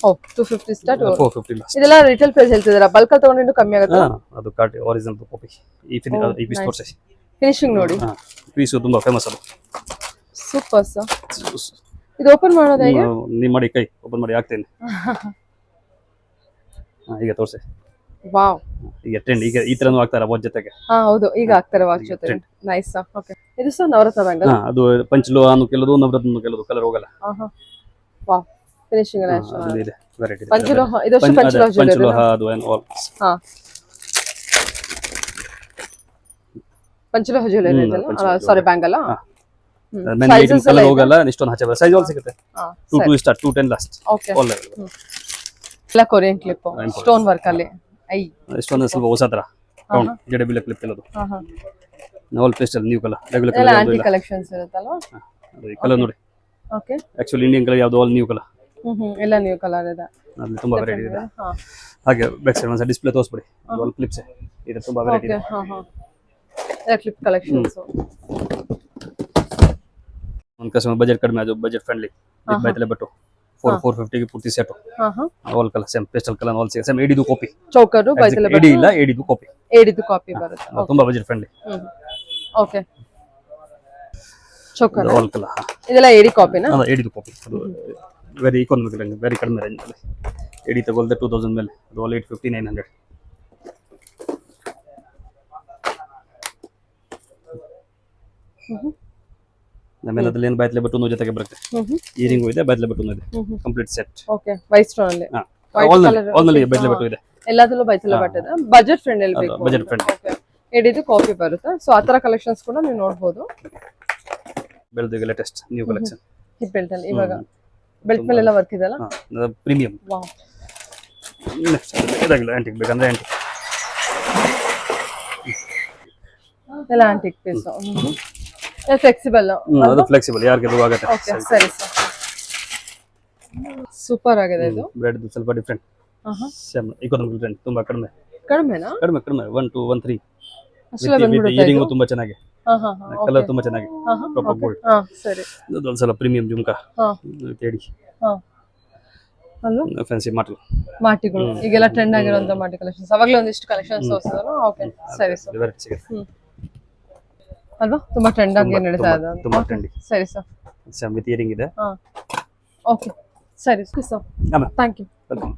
ಓ 250 ಸ್ಟಾರ್ಟ್, 450 ಲಾಸ್ಟ್. ಇದೆಲ್ಲ ರಿಟೇಲ್ ಪ್ರೈಸ್ ಹೇಳ್ತಿದ್ದೀರಾ? ಬಲ್ಕ್ ಅಲ್ಲಿ ತಗೊಂಡು ಇನ್ನೂ ಕಮ್ಮಿ ಆಗುತ್ತೆ? ಅದು ಕಾಟಿ ಒರಿಜಿನಲ್ ಕಾಪಿ. ಈ ಪೀಸ್ ತೋರಿಸಿ. ಫಿನಿಶಿಂಗ್ ನೋಡಿ. ಪೀಸ್ ತುಂಬಾ ಫೇಮಸ್ ಅದು. Super sir. ಇದು ಓಪನ್ ಮಾಡೋದು ಹೇಗೆ? ನೀವು ಮಾಡಿ, ಕೈ ಓಪನ್ ಮಾಡಿ ಹಾಕ್ತೇನೆ. ಈಗ ತೋರಿಸಿ. ವಾವ್, ಈಗ ಟ್ರೆಂಡ್. ಈಗ ಈ ತರನೂ ಆಗ್ತಾರ ವಾಚ್ ಜೊತೆಗೆ. ಹೌದು, ಈಗ ಆಗ್ತಾರೆ ವಾಚ್ ಜೊತೆ. ನೈಸ್. ಓಕೆ, ಇದು ಸರ್ ನವರತ್ನ ಬ್ಯಾಂಗಲ್. ಅದು ಪಂಚಲು ಅನ್ನು ಕೆಲವು, ನವರತ್ನ ಕೆಲವು, ಕಲರ್ ಹೋಗಲ್ಲ. ವಾವ್, ಫಿನಿಶಿಂಗ್ ಎಲ್ಲ ಎಷ್ಟು ಅಲ್ಲಿ ಇದೆ ವೆರೈಟಿ. ಪಂಚಲು ಇದಷ್ಟು ಪಂಚಲು ಪಂಚಲು ಅದು ಏನು ಆಲ್. ಪಂಚಲು ಜ್ಯುವೆಲರಿ ಇದೆಲ್ಲ, ಸಾರಿ ಬ್ಯಾಂಗಲ್. ಕಲರ್ ಹೋಗಲ್ಲ, ಇಷ್ಟೊಂದು ಹಚ್ಚ ಸೈಜ್ ಆಲ್ ಸಿಗುತ್ತೆ. 2 ಸ್ಟಾರ್ಟ್, 210 ಲಾಸ್ಟ್. ಓಕೆ, ಎಲ್ಲ ಕೊರಿಯನ್ ಕ್ಲಿಪ್ ಸ್ಟೋನ್ ವರ್ಕ್ ಅಲ್ಲಿ. ಐ ಇಷ್ಟೊಂದು ಸ್ವಲ್ಪ ಹೊಸ ತರ ಕೌಂಟ್ ಜಡೆಬಿಲ್ಲ ಕ್ಲಿಪ್ ಕೆಲದು. All pastel new colour, regular ಎಲ್ಲ ಕಲರ್ ಆಂಟಿ ಕಲೆಕ್ಷನ್ಸ್ ಇರುತ್ತಲ್ವಾ? ಅದು ಕಲರ್ ನೋಡಿ. ಓಕೆ, ಆಕ್ಚುಲಿ ಇಂಡಿಯನ್ ಕಲರ್ ಯಾವುದು ಆಲ್ ನ್ಯೂ ಕಲರ್. ಎಲ್ಲ ನ್ಯೂ ಕಲರ್ ಇದೆ. ಅಲ್ಲಿ ತುಂಬಾ ವೆರೈಟಿ ಇದೆ. ಹಾಗೆ ಬ್ಯಾಕ್ ಸೈಡ್ ಒಂದು ಡಿಸ್ಪ್ಲೇ ತೋರಿಸ್ಬಿಡಿ. ಆಲ್ ಕ್ಲಿಪ್ಸ್ ಇದೆ, ತುಂಬಾ ವೆರೈಟಿ ಇದೆ. ಎಲ್ಲ ಕ್ಲಿಪ್ ಕಲೆಕ್ಷನ್ಸ್. ಒಂದು ಕಸ್ಟಮರ್ ಬಜೆಟ್ ಕಡಿಮೆ, ಅದು ಬಜೆಟ್ ಫ್ರೆಂಡ್ಲಿ ಬೈತಲೆ ಬಟ್ಟು 450 ಗೆ ಪೂರ್ತಿ set. All colour same pastel colour, all same. ಎಡಿದು ಕಾಪಿ ಚೌಕರು ಬೈತಲೆ ಎಡಿ ಇಲ್ಲ, ಎಡಿದು ಕಾಪಿ. ಎಡಿದು ಕಾಪಿ ಬರುತ್ತೆ. ತುಂಬಾ budget friendly. Okay, choker all colour. ಇದೆಲ್ಲ ಎಡಿ ಕಾಪಿನಾ? ಅಲ್ಲ, ಎಡಿದು ಕಾಪಿ. ಅದು ವೆರಿ ಇಕಾನಮಿಕ್ ರೇಂಜ್, ವೆರಿ ಕಡಿಮೆ ರೇಂಜ್ ಅಲ್ಲಿ. ಎಡಿ ತಗೊಳ್ದೆ 2000 ಮೇಲೆ, ಅದು ಆಲ್ 850 900. ಆಮೇಲೆ ಅದ್ರಲ್ಲಿ ಏನು ಬೈತಲೆ ಬಟ್ಟು ಜೊತೆಗೆ ಬರುತ್ತೆ. ಇಯರಿಂಗು ಇದೆ, ಬೈತಲೆ ಬಟ್ಟು ಇದೆ, complete set. Okay, white stone ಅಲ್ಲಿ. ಆಲ್ ನಲ್ಲಿ ಬೈತಲೆ ಬಟ್ಟು ಇದೆ. ಎಲ್ಲದರಲ್ಲೂ ಬೈತಲೆ ಬಟ್ಟು ಇದೆ. ಬಜೆಟ್ ಫ್ರೆಂಡ್ ಅಲ್ಲಿ ಬೇಕು. Budget friend. ಓಕೆ, ಎಡಿದು ಕಾಪಿ ಬರುತ್ತೆ. ಸೊ ಆ ತರ ಕಲೆಕ್ಷನ್ಸ್ ಕೂಡ ನೀವು ನೋಡಬಹುದು. ಬೆಲ್ಟ್ ಈಗ latest new collection. Hip belt ಅಲ್ಲಿ ಇವಾಗ ಬೆಲ್ಟ್ ಮೇಲೆ ಎಲ್ಲ ವರ್ಕ್ ಇದೆಲ್ಲ. ಪ್ರೀಮಿಯಂ. ವಾವ್, ನೆಕ್ಸ್ಟ್ ಇದಾಗಿಲ್ಲ, ಆಂಟಿಕ್ ಬೇಕಂದ್ರೆ ಆಂಟಿಕ್. ಎಲ್ಲ ಆಂಟಿಕ್ ಪೀಸ್. ಫ್ಲೆಕ್ಸಿಬಲ್. ಅದು ಫ್ಲೆಕ್ಸಿಬಲ್, ಯಾರಿಗೆ ಅದು ಆಗುತ್ತೆ. ಓಕೆ, ಸರಿ ಸರ್. ಸೂಪರ್ ಆಗಿದೆ ಇದು. ಬ್ರೆಡ್ ಸ್ವಲ್ಪ ಡಿಫರೆಂಟ್. ಸೇಮ್ ಇಕೋನಮಿಕ್ ಟ್ರೆಂಡ್, ತುಂಬಾ ಕಡಿಮೆ. ಕಡಿಮೆನಾ? ಕಡಿಮೆ 1 2 1 3. ಅಷ್ಟೆಲ್ಲ ಬಂದ್ಬಿಡುತ್ತೆ. ಇಯರಿಂಗು ತುಂಬಾ ಚೆನ್ನಾಗಿ, ಕಲರ್ ತುಂಬಾ ಚೆನ್ನಾಗಿ, ಓಕೆ, ಪ್ರಾಪರ್ ಗೋಲ್ಡ್. ಸರಿ. ಅದು ಸ್ವಲ್ಪ ಪ್ರೀಮಿಯಂ ಜುಮ್ಕಾ. ಎಡಿ ಅಲ್ವಾ? ಫ್ಯಾನ್ಸಿ ಮಾಟಲ್ ಮಾಟಿಗಳು ಈಗೆಲ್ಲ ಟ್ರೆಂಡ್ ಆಗಿರುವಂತ ಮಾಟಿ ಕಲೆಕ್ಷನ್ಸ್. ಅವಾಗಲೇ ಒಂದಿಷ್ಟು ಕಲೆಕ್ಷನ್ಸ್ ತೋರಿಸಿದ್ರು. ಓಕೆ, ಸರಿ ಸರ್. ವೆರೈಟಿ ಸಿಗುತ್ತೆ ಅಲ್ವಾ? ತುಂಬಾ ಟ್ರೆಂಡ್ ಆಗಿ ನಡೀತಾ ಇದೆ. ತುಂಬಾ ಟ್ರೆಂಡಿ. ಸರಿ ಸರ್. ಸೇಮ್ ವಿತ್ ಇಯರಿಂಗ್ ಇದೆ. ಓಕೆ, ಸರಿ ಸರ್. Thank you. ವೆಲ್ಕಮ್.